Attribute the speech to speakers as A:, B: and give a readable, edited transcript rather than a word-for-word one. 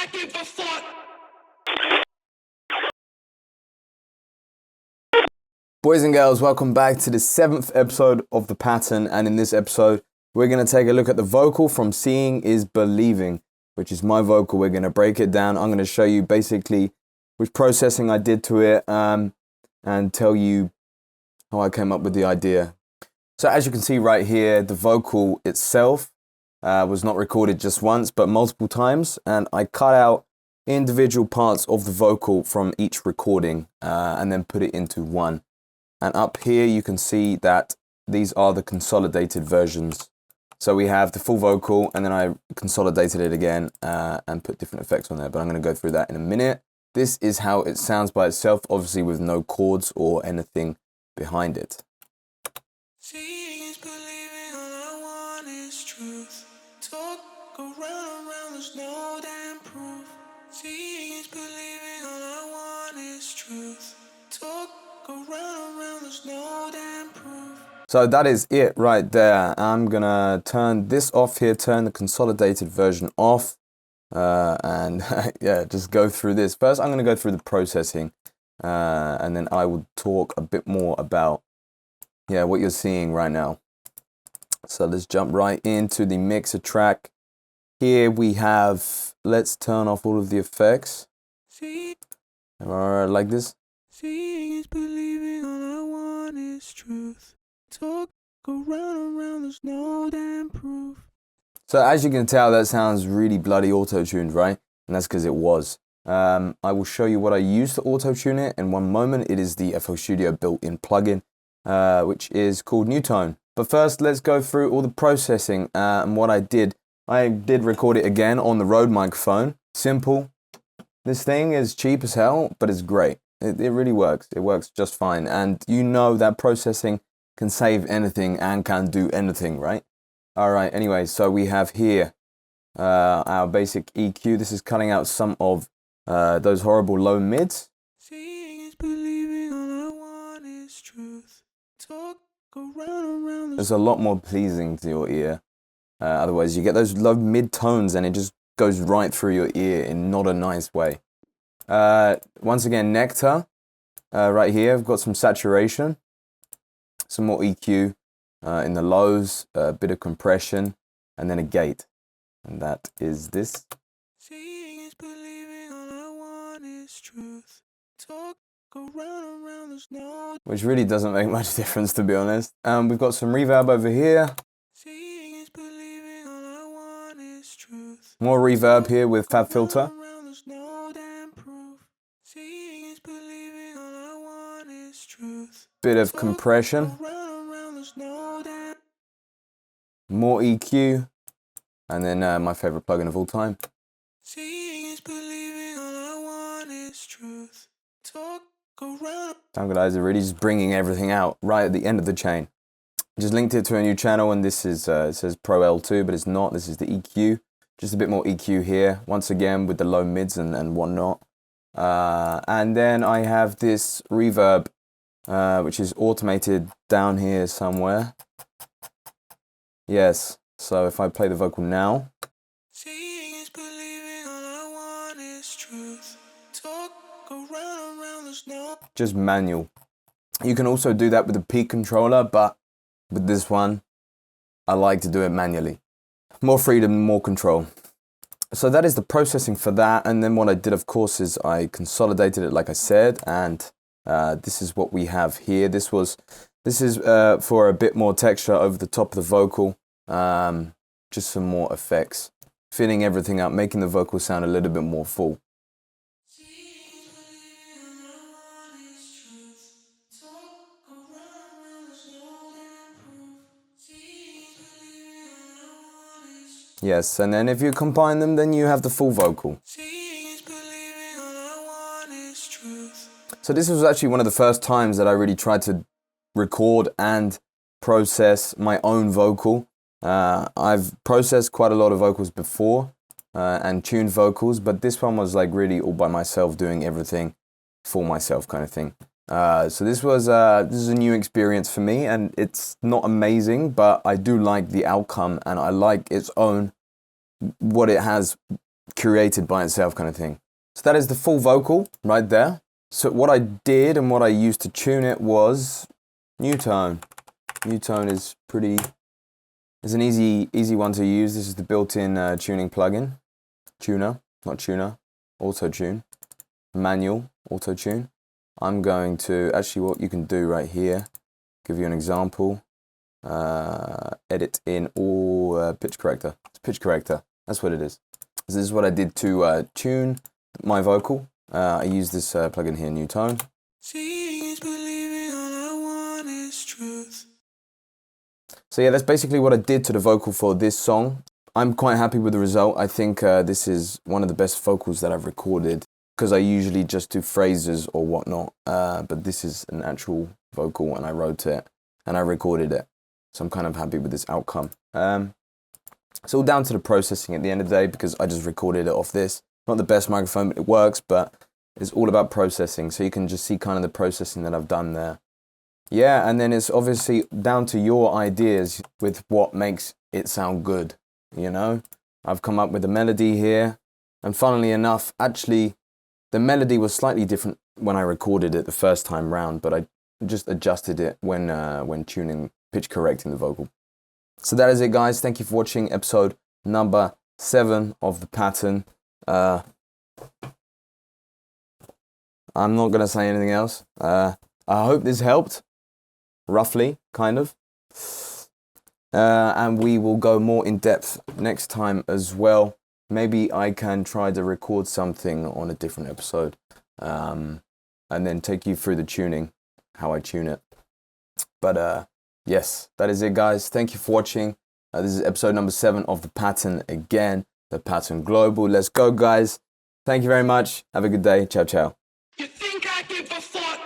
A: not give a fuck.
B: Boys and girls, welcome back to the 7th episode of The Pattern, and in this episode, we're going to take a look at the vocal from Seeing is Believing, which is my vocal. We're going to break it down. I'm going to show you basically which processing I did to it, and tell you how I came up with the idea. So as you can see right here, the vocal itself was not recorded just once, but multiple times, and I cut out individual parts of the vocal from each recording and then put it into one. And up here you can see that these are the consolidated versions. So we have the full vocal, and then I consolidated it again and put different effects on there, but I'm going to go through that in a minute. This is how it sounds by itself, obviously with no chords or anything behind it.
A: Seeing is believing, all I want is truth. Talk around, there's no damn proof. Seeing is believing, all I want is truth. Talk around, there's no damn proof.
B: So that is it right there. I'm gonna turn this off here, turn the consolidated version off, and yeah, just go through this. First, I'm gonna go through the processing, and then I will talk a bit more about what you're seeing right now. So let's jump right into the mixer track. Here we have, let's turn off all of the effects. Like this.
A: Seeing is believing, all I want is truth. Talk around, there's no damn proof.
B: So as you can tell, that sounds really bloody auto-tuned, right? And that's because it was. I will show you what I used to auto-tune it in one moment. It is the FL Studio built-in plugin, which is called Newtone. But first, let's go through all the processing and what I did. I did record it again on the Rode microphone. Simple. This thing is cheap as hell, but it's great. It really works. It works just fine. And you know that processing can save anything and can do anything, right? All right, anyway, so we have here our basic EQ. This is cutting out some of those horrible low mids.
A: Seeing is believing, all I want is truth. Talk around.
B: It's a lot more pleasing to your ear. Otherwise, you get those low mid tones and it just goes right through your ear in not a nice way. Once again, Nectar. Right here, I've got some saturation. Some more EQ in the lows, a bit of compression, and then a gate. And that is this.
A: Seeing is believing, all I want is truth. Talk around, there's no.
B: Which really doesn't make much difference, to be honest. We've got some reverb over here.
A: Seeing is believing, all I want is truth.
B: More reverb here with Fab Filter.
A: There's no damn proof. Seeing is believing, all I want is truth.
B: Bit of compression. More EQ, and then my favorite plugin of all time.
A: Seeing is believing, all I want is truth. Talk around.
B: Soundguidizer really just bringing everything out right at the end of the chain. Just linked it to a new channel, and this is it says Pro L2, but it's not. This is the EQ. Just a bit more EQ here. Once again with the low mids and whatnot. And then I have this reverb, which is automated down here somewhere. Yes, so if I play the vocal now.
A: Seeing is believing, all I want is truth. Talk around, there's no.
B: Just manual. You can also do that with the peak controller, but with this one, I like to do it manually. More freedom, more control. So that is the processing for that, and then what I did, of course, is I consolidated it like I said, and this is what we have here. This is for a bit more texture over the top of the vocal, just some more effects, filling everything up, making the vocal sound a little bit more full. Yes, and then if you combine them, then you have the full vocal. So this was actually one of the first times that I really tried to record and process my own vocal. I've processed quite a lot of vocals before and tuned vocals, but this one was like really all by myself, doing everything for myself kind of thing. So this is a new experience for me, and it's not amazing, but I do like the outcome, and I like its own, what it has curated by itself kind of thing. So that is the full vocal right there. So what I did and what I used to tune it was Newtone. Newtone is an easy one to use. This is the built-in tuning plugin. Auto-tune. Manual auto-tune. I'm going to, actually what you can do right here, give you an example. Edit in all pitch corrector. It's pitch corrector. That's what it is. This is what I did to tune my vocal. I use this plugin here, Newtone.
A: Seeing is believing, all I want is truth.
B: So yeah, that's basically what I did to the vocal for this song. I'm quite happy with the result. I think this is one of the best vocals that I've recorded, because I usually just do phrases or whatnot. But this is an actual vocal, and I wrote it and I recorded it. So I'm kind of happy with this outcome. It's all down to the processing at the end of the day, because I just recorded it off this. Not the best microphone, but it works, but it's all about processing. So you can just see kind of the processing that I've done there. Yeah, and then it's obviously down to your ideas with what makes it sound good, you know? I've come up with a melody here, and funnily enough, actually, the melody was slightly different when I recorded it the first time round, but I just adjusted it when tuning, pitch correcting the vocal. So that is it, guys. Thank you for watching episode number 7 of The Pattern. I'm not going to say anything else. I hope this helped, roughly, kind of. And we will go more in depth next time as well. Maybe I can try to record something on a different episode, and then take you through the tuning, how I tune it. But yes, that is it, guys. Thank you for watching. This is episode number 7 of The Pattern again. The Pattern Global. Let's go, guys. Thank you very much. Have a good day. Ciao, ciao.
A: You think I give a fuck?